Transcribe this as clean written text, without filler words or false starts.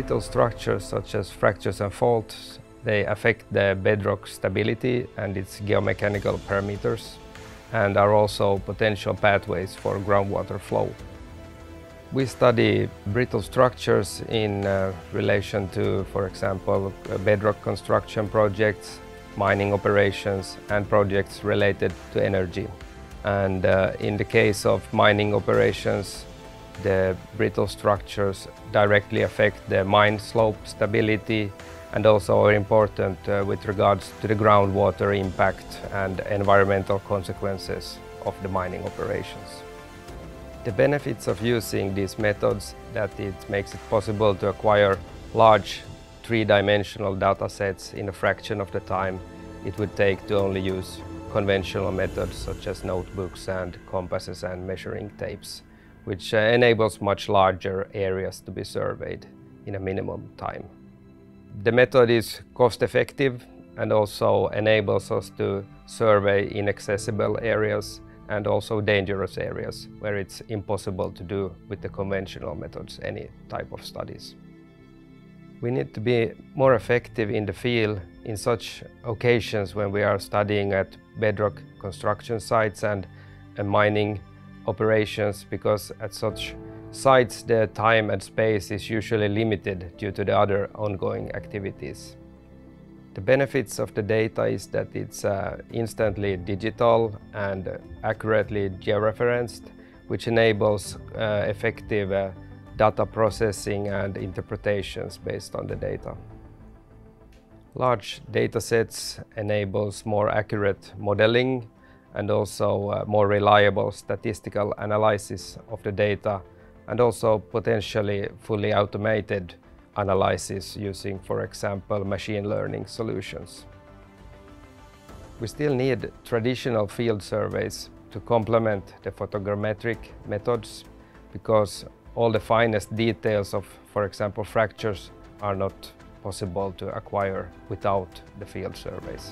Brittle structures such as fractures and faults, they affect the bedrock stability and its geomechanical parameters, and are also potential pathways for groundwater flow. We study brittle structures in relation to, for example, bedrock construction projects, mining operations, and projects related to energy. And in the case of mining operations, the brittle structures directly affect the mine slope stability and also are important with regards to the groundwater impact and environmental consequences of the mining operations. The benefits of using these methods that it makes it possible to acquire large three-dimensional data sets in a fraction of the time it would take to only use conventional methods such as notebooks and compasses and measuring tapes, which enables much larger areas to be surveyed in a minimum time. The method is cost-effective and also enables us to survey inaccessible areas and also dangerous areas where it's impossible to do with the conventional methods any type of studies. We need to be more effective in the field in such occasions when we are studying at bedrock construction sites and mining operations, because at such sites the time and space is usually limited due to the other ongoing activities. The benefits of the data is that it's instantly digital and accurately georeferenced, which enables effective data processing and interpretations based on the data. Large datasets enables more accurate modeling and also more reliable statistical analysis of the data, and also potentially fully automated analysis using, for example, machine learning solutions. We still need traditional field surveys to complement the photogrammetric methods, because all the finest details of, for example, fractures are not possible to acquire without the field surveys.